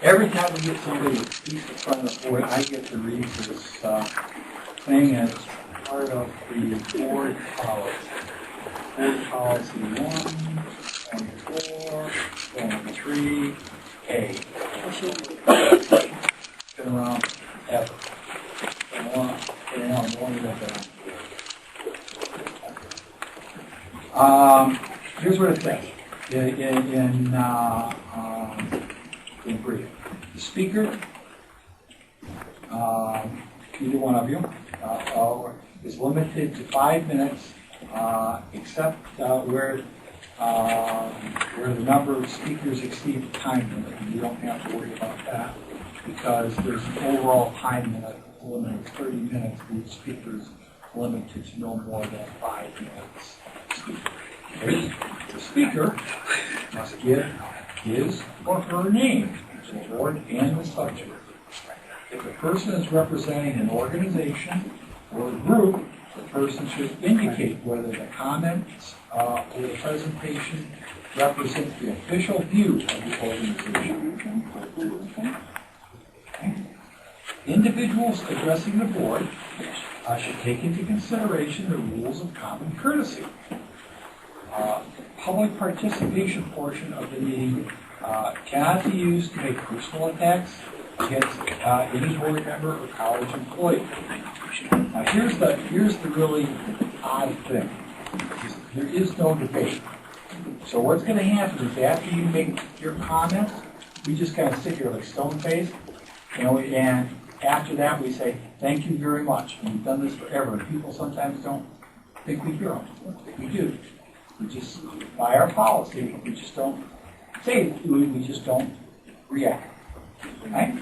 Every time we get somebody to speak in front of the board, I get to read this thing as part of the board policy. Board policy 1.4.3A. Been around ever. Been around longer than that. Here's what it says in brief. The speaker, either one of you, is limited to 5 minutes, except where the number of speakers exceed the time limit. And you don't have to worry about that because there's an overall time limit of 30 minutes. The speakers limited to no more than 5 minutes. The speaker must give his or her name to the board and the subject. If the person is representing an organization or a group, the person should indicate whether the comments or the presentation represents the official view of the organization. Okay. Individuals addressing the board should take into consideration the rules of common courtesy. Public participation portion of the meeting cannot be used to make personal attacks against any board member or college employee. Now here's the really odd thing. There is no debate. So what's going to happen is after you make your comments, we just kind of sit here like stone-faced, and after that we say, thank you very much. And we've done this forever. And people sometimes don't think we hear them. We do. We just, by our policy, we just don't say it. We just don't react. Right?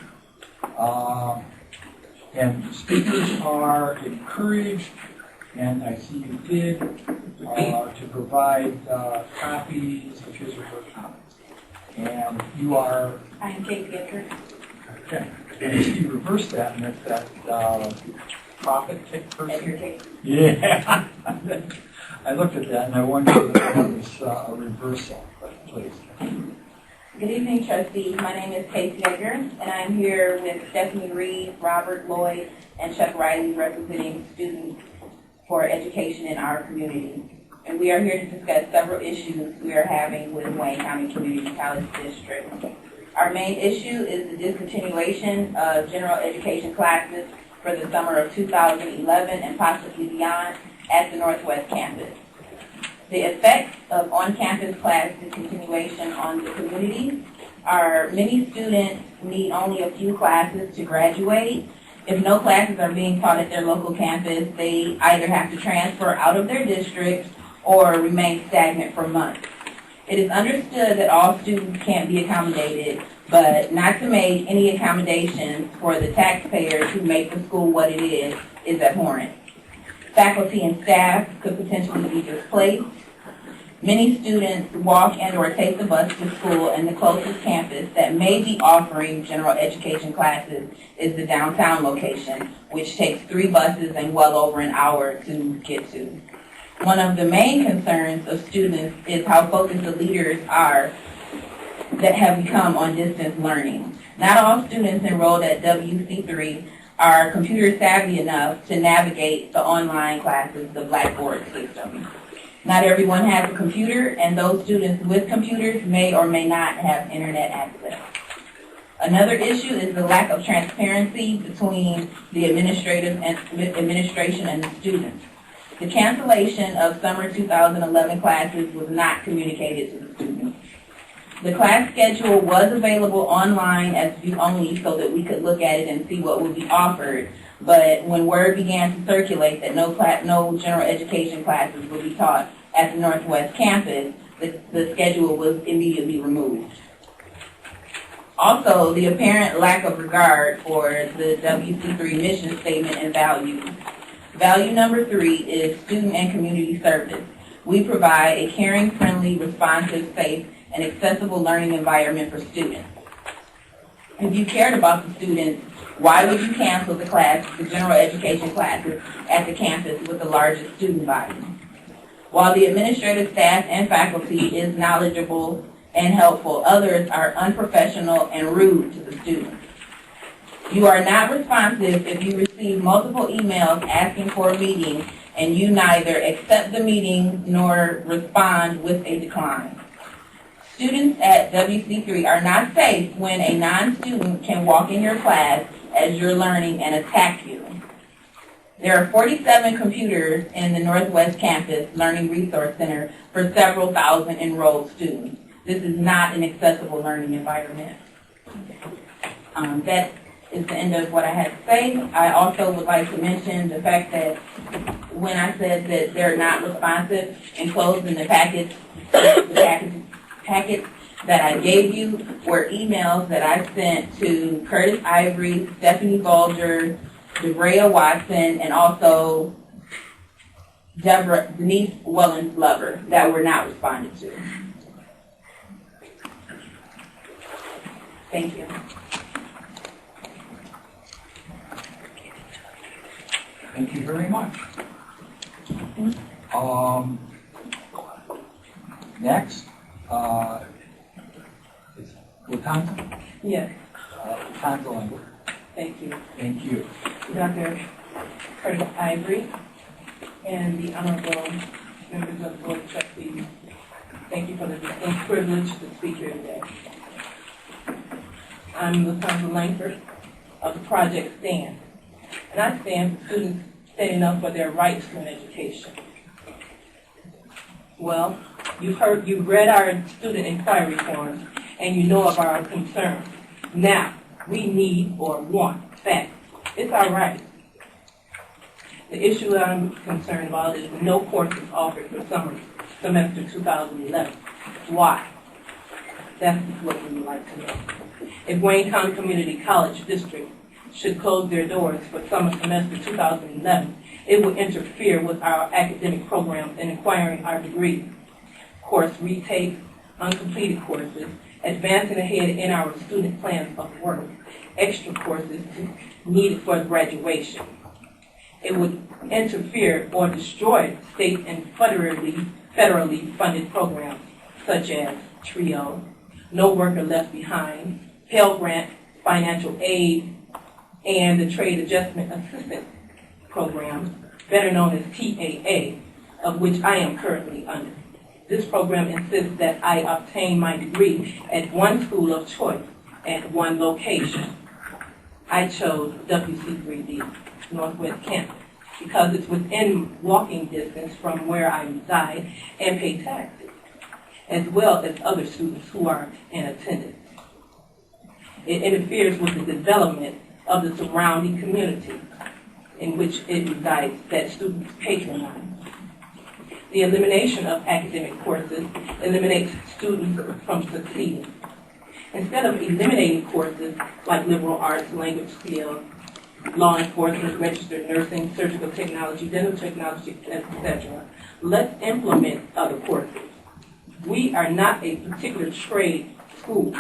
And speakers are encouraged, and I see you did, to provide copies of his or her comments. And you are? I am Kate Gifford. Okay. And you reverse that, and it's that profit tick person? Yeah. I looked at that, and I wondered if that was a reversal, but please. Good evening, trustees. My name is Kate Yeager, and I'm here with Stephanie Reed, Robert Lloyd, and Chuck Riley, representing students for education in our community. And we are here to discuss several issues we are having with Wayne County Community College District. Our main issue is the discontinuation of general education classes for the summer of 2011 and possibly beyond at the Northwest campus. The effects of on-campus class discontinuation on the community are many students need only a few classes to graduate. If no classes are being taught at their local campus, they either have to transfer out of their district or remain stagnant for months. It is understood that all students can't be accommodated, but not to make any accommodations for the taxpayers who make the school what it is abhorrent. Faculty and staff could potentially be displaced. Many students walk and or take the bus to school, and the closest campus that may be offering general education classes is the downtown location, which takes 3 buses and well over an hour to get to. One of the main concerns of students is how focused the leaders are that have become on distance learning. Not all students enrolled at WC3 are computer savvy enough to navigate the online classes, the Blackboard system. Not everyone has a computer, and those students with computers may or may not have internet access. Another issue is the lack of transparency between the administration and the students. The cancellation of summer 2011 classes was not communicated to the students. The class schedule was available online as view only so that we could look at it and see what would be offered. But when word began to circulate that no general education classes would be taught at the Northwest campus, the schedule was immediately removed. Also, the apparent lack of regard for the WC3 mission statement and values. Value number 3 is student and community service. We provide a caring, friendly, responsive, safe, and accessible learning environment for students. If you cared about the students, why would you cancel the general education classes at the campus with the largest student body? While the administrative staff and faculty is knowledgeable and helpful, others are unprofessional and rude to the students. You are not responsive if you receive multiple emails asking for a meeting and you neither accept the meeting nor respond with a decline. Students at WC3 are not safe when a non-student can walk in your class as you're learning and attack you. There are 47 computers in the Northwest Campus Learning Resource Center for several thousand enrolled students. This is not an accessible learning environment. That is the end of what I had to say. I also would like to mention the fact that when I said that they're not responsive, enclosed in the packets that I gave you were emails that I sent to Curtis Ivory, Stephanie Bulger, Debrea Watson, and also Denise Welland's lover that were not responded to. Thank you. Thank you very much. Next, is Latanza? Yes, Latanza Lambert. thank you. Thank you. Dr. Curtis Ivory and the Honorable Members of the Board of Trustees, thank you for the distinct privilege to speak here today. I'm Latanza Langford of the Project STAND, and I stand for students standing up for their rights to an education. Well, you've read our student inquiry forms, and you know of our concerns. Now, we need or want facts. It's our right. The issue that I'm concerned about is no courses offered for semester 2011. Why? That's what we would like to know. If Wayne County Community College District should close their doors for summer semester 2011, it would interfere with our academic programs and acquiring our degrees. Course retakes, uncompleted courses, advancing ahead in our student plans of work, extra courses needed for graduation. It would interfere or destroy state and federally funded programs such as TRIO, No Worker Left Behind, Pell Grant, Financial Aid, and the Trade Adjustment Assistance Program, better known as TAA, of which I am currently under. This program insists that I obtain my degree at one school of choice at one location. I chose WC3D, Northwest Campus, because it's within walking distance from where I reside and pay taxes, as well as other students who are in attendance. It interferes with the development of the surrounding community in which it resides that students patronize. The elimination of academic courses eliminates students from succeeding. Instead of eliminating courses like liberal arts, language skills, law enforcement, registered nursing, surgical technology, dental technology, etc., let's implement other courses. We are not a particular trade school,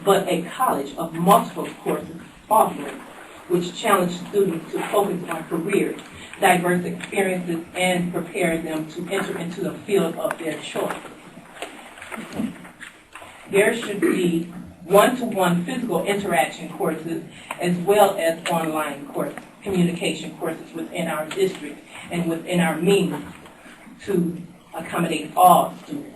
but a college of multiple courses offerings which challenge students to focus on careers, diverse experiences, and prepare them to enter into the field of their choice. There should be one-to-one physical interaction courses as well as online communication courses within our district and within our means to accommodate all students.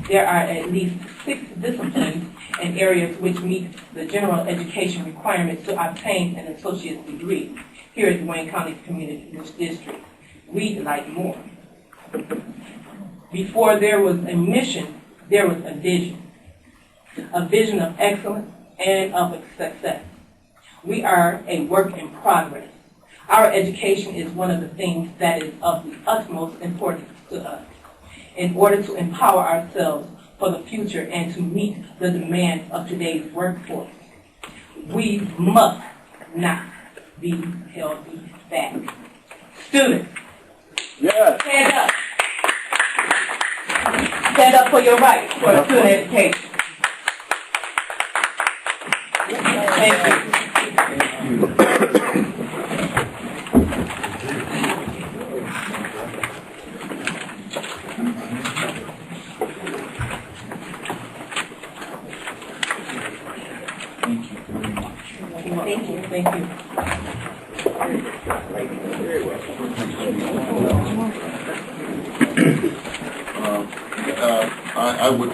There are at least 6 disciplines and areas which meet the general education requirements to obtain an associate's degree here at the Wayne County Community District. We'd like more. Before there was a mission, there was a vision of excellence and of success. We are a work in progress. Our education is one of the things that is of the utmost importance to us in order to empower ourselves for the future and to meet the demands of today's workforce. We must not be held back. Students, Yes. stand up. Stand up for your rights for student education. Thank you. Thank you. you much. Thank you. Thank you.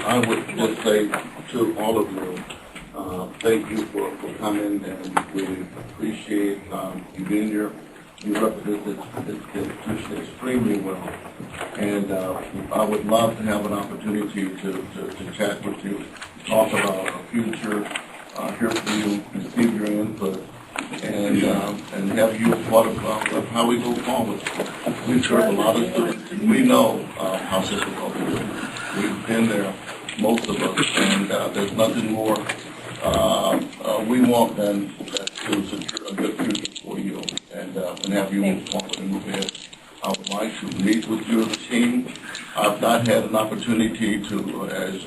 I would just say to all of you, thank you for coming, and we appreciate you being here. You represent this institution extremely well, and I would love to have an opportunity to chat with you, talk about our future, hear from you, receive your input, and have you a part of how we go forward. We serve a lot of students. We know how difficult it is. We've been there, most of us, and there's nothing more we want than to secure a good future for you and have you move forward and move ahead. I would like to meet with you as a team. I've not had an opportunity to, as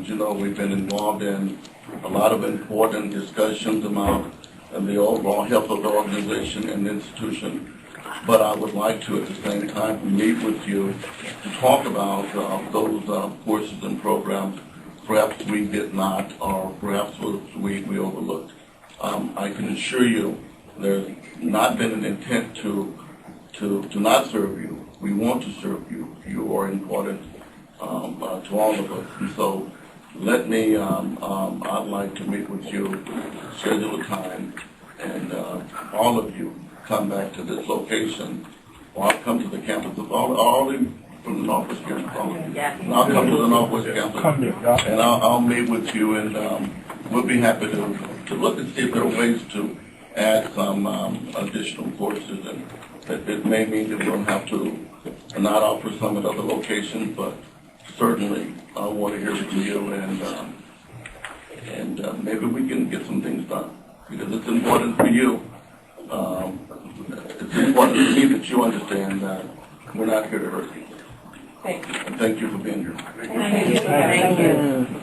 you know, we've been involved in a lot of important discussions about the overall health of the organization and the institution. But I would like to, at the same time, meet with you to talk about those courses and programs perhaps we did not, or perhaps we overlooked. I can assure you there's not been an intent to not serve you. We want to serve you. You are important to all of us. And so let me, I'd like to meet with you, schedule a time, and all of you come back to this location, or I'll come to the campus of all from the Northwest campus. And I'll come to the Northwest campus, and I'll meet with you, and we'll be happy to look and see if there are ways to add some additional courses, and it may mean that we'll have to not offer some at other locations, but certainly I want to hear from you, and maybe we can get some things done, because it's important for you. It's important to me that you understand that we're not here to hurt you. Thank you. And thank you for being here. Thank you.